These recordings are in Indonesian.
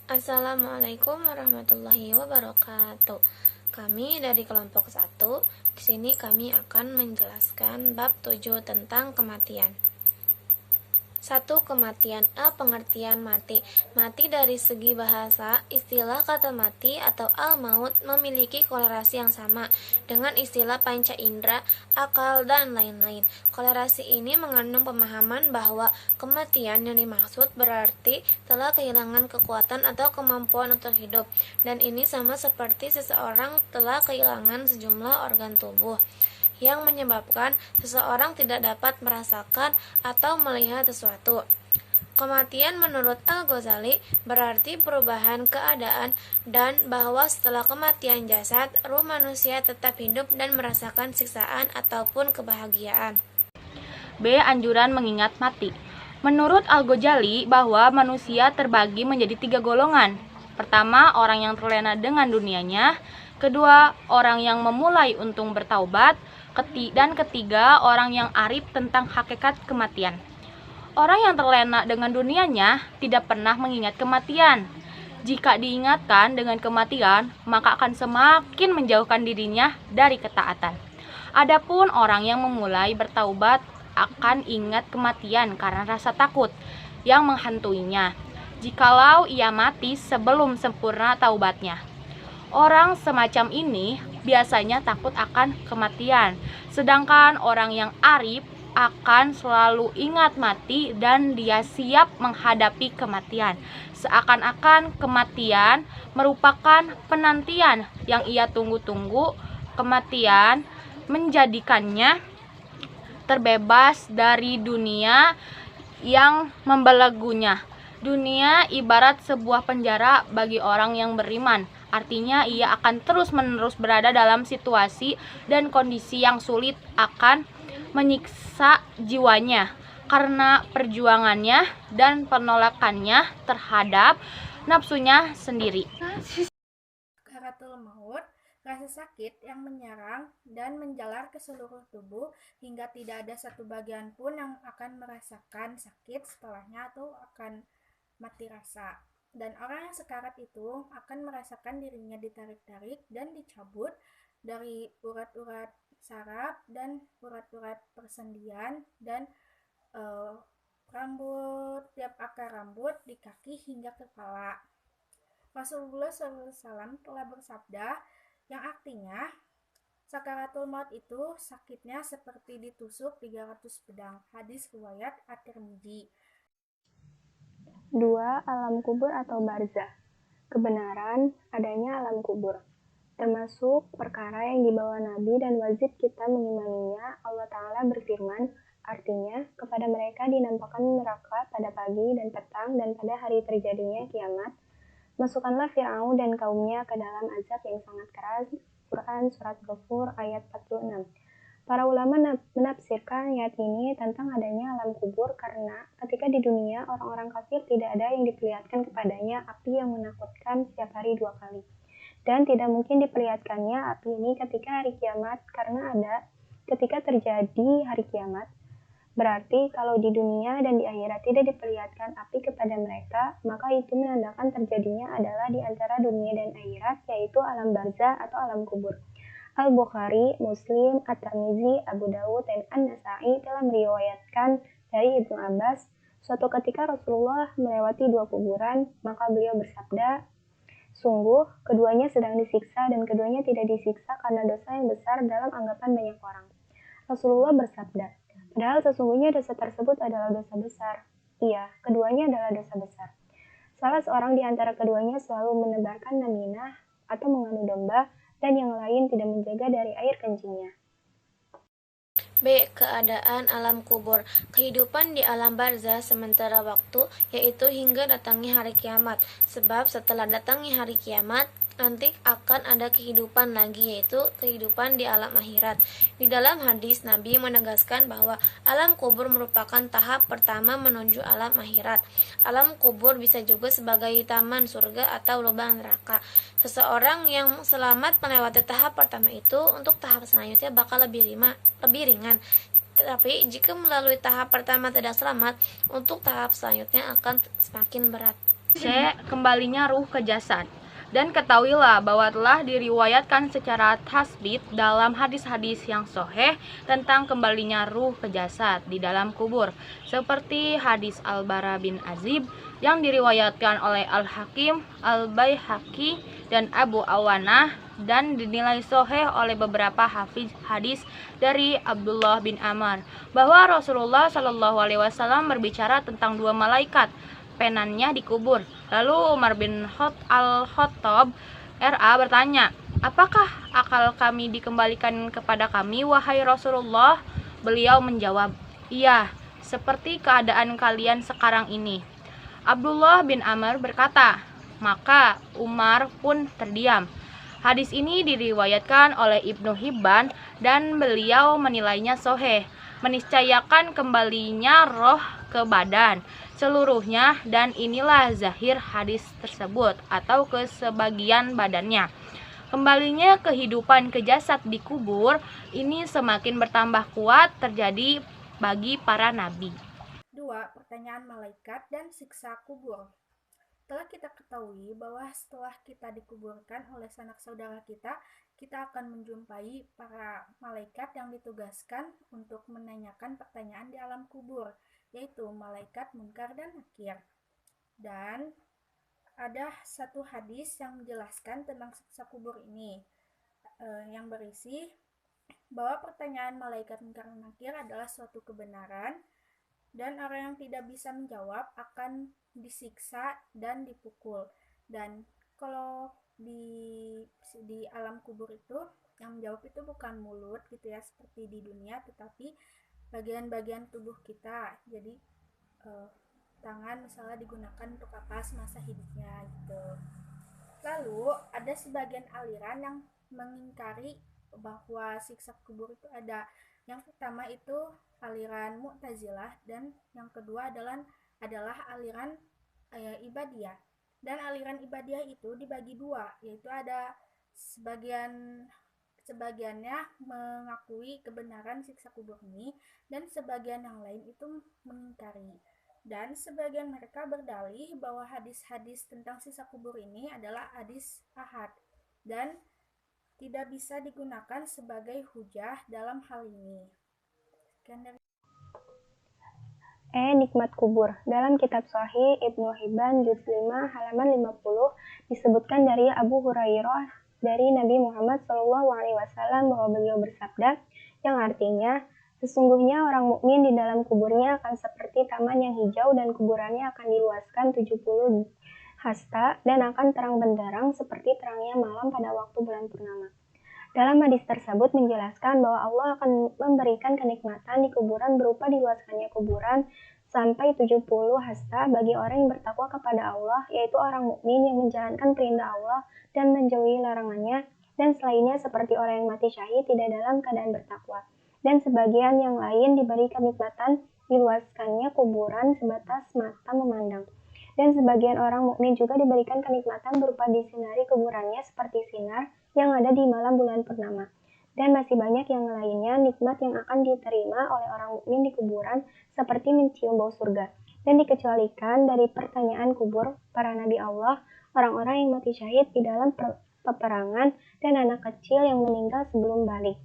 Assalamualaikum warahmatullahi wabarakatuh. Kami dari kelompok 1. Di sini kami akan menjelaskan bab 7 tentang kematian. 1. Kematian. Pengertian mati. Mati dari segi bahasa, istilah kata mati atau al-maut memiliki kolerasi yang sama dengan istilah panca indera, akal, dan lain-lain. Kolerasi ini mengandung pemahaman bahwa kematian yang dimaksud berarti telah kehilangan kekuatan atau kemampuan untuk hidup, dan ini sama seperti seseorang telah kehilangan sejumlah organ tubuh, yang menyebabkan seseorang tidak dapat merasakan atau melihat sesuatu. Kematian menurut Al-Ghazali berarti perubahan keadaan, dan bahwa setelah kematian jasad, ruh manusia tetap hidup dan merasakan siksaan ataupun kebahagiaan. B. Anjuran mengingat mati. Menurut Al-Ghazali bahwa manusia terbagi menjadi 3 golongan. Pertama, orang yang terlena dengan dunianya. Kedua, orang yang memulai untuk bertaubat. Dan ketiga, orang yang arif tentang hakikat kematian. Orang yang terlena dengan dunianya tidak pernah mengingat kematian. Jika diingatkan dengan kematian, maka akan semakin menjauhkan dirinya dari ketaatan. Adapun orang yang memulai bertaubat akan ingat kematian karena rasa takut yang menghantuinya, jikalau ia mati sebelum sempurna taubatnya. Orang semacam ini biasanya takut akan kematian, sedangkan orang yang arif akan selalu ingat mati dan dia siap menghadapi kematian. Seakan-akan kematian merupakan penantian yang ia tunggu-tunggu. Kematian menjadikannya terbebas dari dunia yang membelenggunya. Dunia ibarat sebuah penjara bagi orang yang beriman. Artinya ia akan terus-menerus berada dalam situasi dan kondisi yang sulit, akan menyiksa jiwanya karena perjuangannya dan penolakannya terhadap nafsunya sendiri. Sakaratul maut, rasa sakit yang menyerang dan menjalar ke seluruh tubuh hingga tidak ada satu bagian pun yang akan merasakan sakit setelahnya atau akan mati rasa. Dan orang yang sekarat itu akan merasakan dirinya ditarik-tarik dan dicabut dari urat-urat saraf dan urat-urat persendian dan rambut, tiap akar rambut di kaki hingga kepala. Rasulullah SAW telah bersabda yang artinya sakaratul maut itu sakitnya seperti ditusuk 300 pedang. Hadis riwayat At-Tirmidzi. 2. Alam kubur atau barzah. Kebenaran adanya alam kubur, termasuk perkara yang dibawa Nabi dan wajib kita mengimaninya. Allah Ta'ala berfirman, artinya, kepada mereka dinampakkan neraka pada pagi dan petang dan pada hari terjadinya kiamat. Masukkanlah Fir'aun dan kaumnya ke dalam azab yang sangat keras. Quran Surat Ghafur ayat 46. Para ulama menafsirkan ayat ini tentang adanya alam kubur karena ketika di dunia orang-orang kafir tidak ada yang diperlihatkan kepadanya api yang menakutkan setiap hari 2 kali. Dan tidak mungkin diperlihatkannya api ini ketika hari kiamat karena ada ketika terjadi hari kiamat. Berarti kalau di dunia dan di akhirat tidak diperlihatkan api kepada mereka, maka itu menandakan terjadinya adalah di antara dunia dan akhirat, yaitu alam barzah atau alam kubur. Al-Bukhari, Muslim, At-Tirmidzi, Abu Dawud, dan An-Nasa'i telah meriwayatkan dari Ibnu Abbas, suatu ketika Rasulullah melewati 2 kuburan, maka beliau bersabda, sungguh, keduanya sedang disiksa dan keduanya tidak disiksa karena dosa yang besar dalam anggapan banyak orang. Rasulullah bersabda, padahal sesungguhnya dosa tersebut adalah dosa besar. Iya, keduanya adalah dosa besar. Salah seorang di antara keduanya selalu menebarkan naminah atau mengadu domba, dan yang lain tidak menjaga dari air kencingnya. B. Keadaan alam kubur. Kehidupan di alam barzah sementara waktu, yaitu hingga datangnya hari kiamat. Sebab setelah datangnya hari kiamat, nanti akan ada kehidupan lagi, yaitu kehidupan di alam akhirat. Di dalam hadis, Nabi menegaskan bahwa alam kubur merupakan tahap pertama menuju alam akhirat. Alam kubur bisa juga sebagai taman surga atau lubang neraka. Seseorang yang selamat melewati tahap pertama itu, untuk tahap selanjutnya bakal lebih ringan. Tapi jika melalui tahap pertama tidak selamat, untuk tahap selanjutnya akan semakin berat. C. Kembalinya ruh ke jasad. Dan ketahuilah bahwa telah diriwayatkan secara tasbit dalam hadis-hadis yang sahih tentang kembalinya ruh ke jasad di dalam kubur, seperti hadis Al-Bara bin Azib yang diriwayatkan oleh Al-Hakim, Al-Baihaqi, dan Abu Awanah, dan dinilai sahih oleh beberapa hafiz hadis dari Abdullah bin Amr bahwa Rasulullah Shallallahu Alaihi Wasallam berbicara tentang dua malaikat penannya dikubur. Lalu Umar bin Al-Khattab RA bertanya, apakah akal kami dikembalikan kepada kami, wahai Rasulullah? Beliau menjawab, iya, seperti keadaan kalian sekarang ini. Abdullah bin Amr berkata, maka Umar pun terdiam. Hadis ini diriwayatkan oleh Ibnu Hibban dan beliau menilainya sahih, meniscayakan kembalinya roh ke badan seluruhnya, dan inilah zahir hadis tersebut atau ke sebagian badannya. Kembalinya kehidupan ke jasad di kubur ini semakin bertambah kuat terjadi bagi para nabi. 2. Pertanyaan malaikat dan siksa kubur. Telah kita ketahui bahwa setelah kita dikuburkan oleh sanak saudara kita akan menjumpai para malaikat yang ditugaskan untuk menanyakan pertanyaan di alam kubur, yaitu malaikat Munkar dan Nakir. Dan ada satu hadis yang menjelaskan tentang siksa kubur ini, yang berisi bahwa pertanyaan malaikat Munkar dan Nakir adalah suatu kebenaran, dan orang yang tidak bisa menjawab akan disiksa dan dipukul. Dan kalau di alam kubur itu yang menjawab itu bukan mulut gitu ya seperti di dunia, tetapi bagian-bagian tubuh kita. Jadi tangan misalnya digunakan untuk apa semasa hidupnya gitu. Lalu ada sebagian aliran yang mengingkari bahwa siksa kubur itu ada. Yang pertama itu aliran Mu'tazilah, dan yang kedua adalah aliran Ibadiyah. Dan aliran Ibadiyah itu dibagi dua, yaitu ada sebagiannya mengakui kebenaran siksa kubur ini, dan sebagian yang lain itu mengingkari. Dan sebagian mereka berdalih bahwa hadis-hadis tentang siksa kubur ini adalah hadis ahad dan tidak bisa digunakan sebagai hujah dalam hal ini. Nikmat kubur. Dalam kitab Sahih Ibnu Hibban juz 5 halaman 50 disebutkan dari Abu Hurairah dari Nabi Muhammad SAW bahwa beliau bersabda, yang artinya, sesungguhnya orang mukmin di dalam kuburnya akan seperti taman yang hijau dan kuburannya akan diluaskan 70 hasta dan akan terang benderang seperti terangnya malam pada waktu bulan purnama. Dalam hadis tersebut menjelaskan bahwa Allah akan memberikan kenikmatan di kuburan berupa diluaskannya kuburan sampai 70 hasta bagi orang yang bertakwa kepada Allah, yaitu orang mukmin yang menjalankan perintah Allah dan menjauhi larangannya, dan selainnya seperti orang yang mati syahid tidak dalam keadaan bertakwa. Dan sebagian yang lain diberi kenikmatan diluaskannya kuburan sebatas mata memandang. Dan sebagian orang mukmin juga diberikan kenikmatan berupa disinari kuburannya seperti sinar yang ada di malam bulan purnama. Dan masih banyak yang lainnya nikmat yang akan diterima oleh orang mukmin di kuburan seperti mencium bau surga. Dan dikecualikan dari pertanyaan kubur para nabi Allah, orang-orang yang mati syahid di dalam peperangan, dan anak kecil yang meninggal sebelum balik.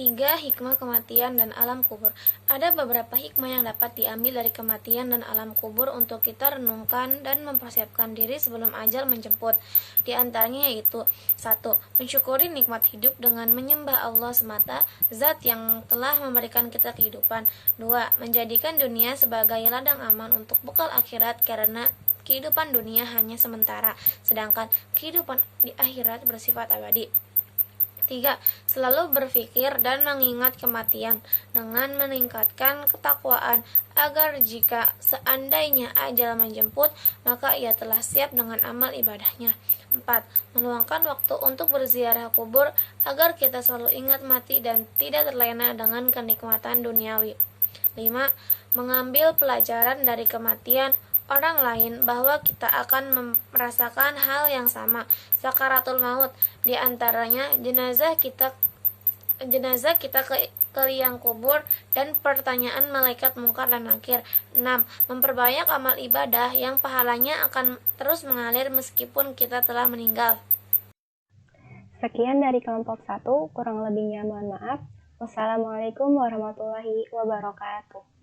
3. Hikmah kematian dan alam kubur. Ada beberapa hikmah yang dapat diambil dari kematian dan alam kubur untuk kita renungkan dan mempersiapkan diri sebelum ajal menjemput. Di antaranya yaitu 1. Mensyukuri nikmat hidup dengan menyembah Allah semata, zat yang telah memberikan kita kehidupan. 2. Menjadikan dunia sebagai ladang aman untuk bekal akhirat, karena kehidupan dunia hanya sementara, sedangkan kehidupan di akhirat bersifat abadi. 3. Selalu berpikir dan mengingat kematian dengan meningkatkan ketakwaan agar jika seandainya ajal menjemput, maka ia telah siap dengan amal ibadahnya. 4. Meluangkan waktu untuk berziarah kubur agar kita selalu ingat mati dan tidak terlena dengan kenikmatan duniawi. 5. Mengambil pelajaran dari kematian orang lain bahwa kita akan merasakan hal yang sama, sakaratul maut, di antaranya jenazah kita ke liang kubur, dan pertanyaan malaikat mungkar dan nakir. 6. Memperbanyak amal ibadah yang pahalanya akan terus mengalir meskipun kita telah meninggal. Sekian dari kelompok 1, kurang lebihnya mohon maaf. Wassalamualaikum warahmatullahi wabarakatuh.